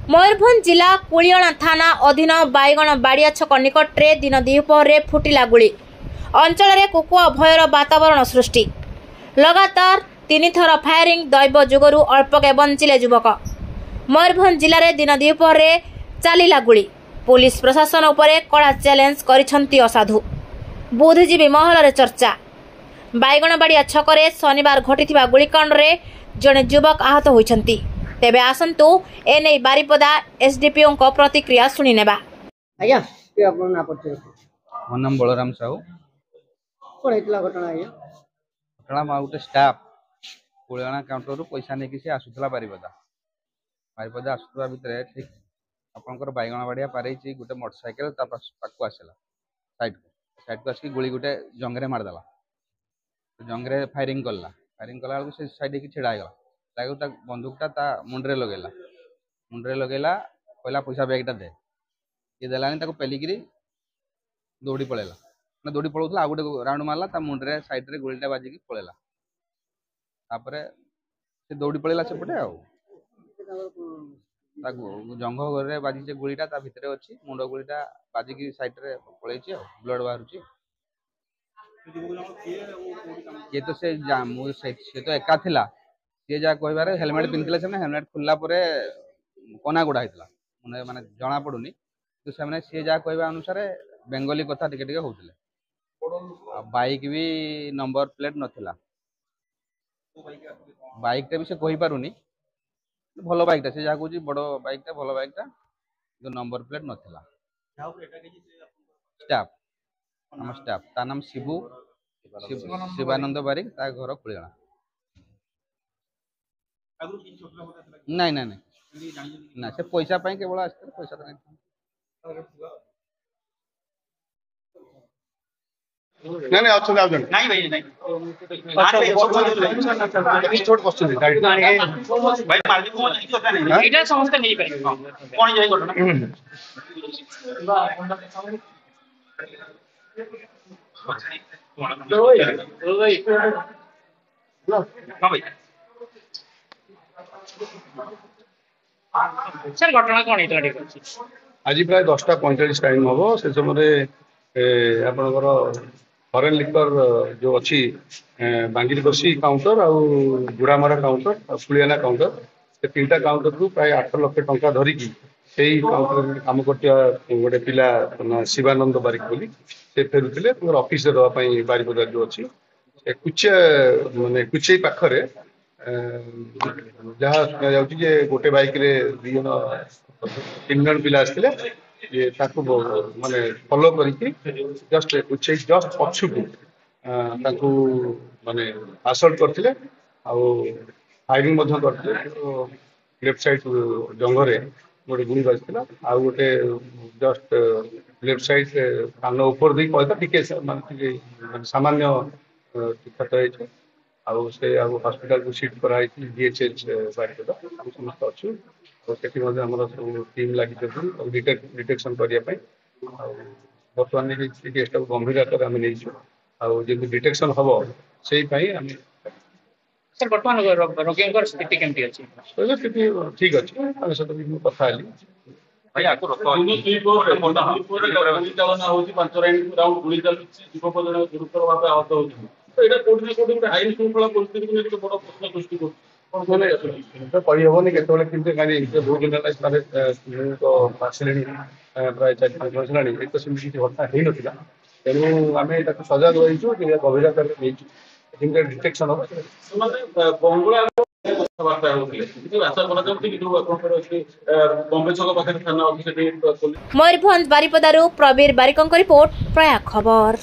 मयूरभंज जिला कुलियणा थाना अधीन बाईगण बाड़िया छक निकटरे दिन द्विपहर फुटिला गुली अंचल में कुकुआ भयर वातावरण सृष्टि लगातार 3 थर फायरिंग दैव जुगरु अल्पके बंचिले युवक। मयूरभंज जिले में दिन द्विपहर चलिला गुली पुलिस प्रशासन उपरे कड़ा चैलेंज करिसंती असाधु बुद्धिजीवी महल रे चर्चा। बाईगणबाड़िया छकरे शनिवार घटिथिबा गुलिकांड रे जड़े युवक आहत होइछंती। तेबे आसंतु एने बारिपदा एसडीपीओ को प्रतिक्रिया सुनी नेबा। आज्ञा के आपन ना पड़छ मोर नाम बलराम साहू। कोन हेतला घटना आज्ञा घटना मा उटे स्टाफ कुलियणा काउंटर रु पैसा ने कि से आसुतला बारिपदा आसुतबा भितरे ठीक आपनकर बाईगणबाड़िया पारेची गुटे मोटरसाइकिल ता पाकु आसेला साइड को आसी गुली गुटे जंगरे मार देला जंगरे फायरिंग कला से साइड की छिड़ा गला बंदूकटा ता मुंडरे लगेला पहला पैसा बैगटा दे ये देलानी ताको पेलिकी दौड़ी पड़ेला ना दौड़ी पड़ौला आ गोटे राउंड मारला ता मुंडरे साइड रे गोलीटा बाजिकी पड़ेला तापरे से दौड़ी पड़ेला सेपटे जंघ घरे बाजी गोलीटा ता भितरे अछि मुंड गोलीटा बाजिकी साइड रे पळेछि ब्लड बाहरुछि ये तो से तो एका थिला सी जहाँ कह हेलमेट पिंधे से हेलमेट खोलला कना गुड़ा होता माने जना पड़ूनी तो से सी जहाँ कह अनुसार बेंगली कथा टिके होते बाइक भी नंबर प्लेट नथिला बाइकटा भी से कही पारुनी भल बाइकटा से जहाँ कह बड़ बाइकटा भल बाइकटा जो नंबर प्लेट नथिला स्टाफ आम स्टाफ ता नाम शिवानंद बारिक ता घर कुलियणा। नहीं नहीं नहीं ना से पैसा पाई केवल आस्ते पैसा तो नहीं नहीं नहीं अच्छा आप जन नहीं भाई नहीं अच्छा छोट क्वेश्चन है भाई मार्केट को नहीं होता नहीं एटा समस्त नहीं पाए कोन जाई घटना हां भाई सर घटना कौन आज प्राय 10:45 टाइम हम से समय आपंकर फरेन लिकर जो अच्छी बांगिरकोशी काउंटर आ गुड़ामरा काउंटर कुलियणा काउंटर से 3टा काउंटर रु प्राय 8 लाख टंका धरिकी से काउंटर काम कर गोटे पिला शिवानंद बारिक बोली से फेरुले ऑफिस देवाई बारिपदा जो अच्छी कुचे माने कुचे पाखरे जहाँ सुना जाउछि जे गोटे बाइक रे 3 जन पिला आसथिले ये ताकू माने फॉलो करके जस्ट पछु को ताकू माने असल्ट करथिले आ फायरिंग मध्य करथिले लेफ्ट साइड जंगरे गोटे गुली बाजथिला आ गोटे जस्ट लेफ्ट साइड कान ऊपर दी कहता टिके माने सामान्य क्षत है आउ से हॉस्पिटल को शिफ्ट कराई डीएचएच बारिपदा समस्त अच्छु सेठी मध्ये हमर सब टीम लागि डिटेक्शन करिया पई वर्तमान के केसटा गंभीरता हम नै छु आ जे डिटेक्शन हबो सेही पई हम सर वर्तमान रोगींकर स्थिति केमती अछि तो स्थिति ठीक अछि हम सब भी कथा आली भाई आको गुली चालना होची 5 राउंड गुली चालछि जीवक जन गुरुतर भाबे आहत होछि तो एटा कोठी कोठी हाई श्रृंखला परिस्थिति को लेके बड़ प्रश्न सृष्टि को तो कही हेनी के गाड़ी बहुत दिन तो आसले प्राय 4-5 वर्ष है एक तो सेमती किसी घटना हो ना तेणु आम सजग रहीचु गभीरता डिटेक्शन बंगुला कथबार्ता मयूरभंज बारिपदारू प्रवीर बारिकों रिपोर्ट प्रयाग खबर।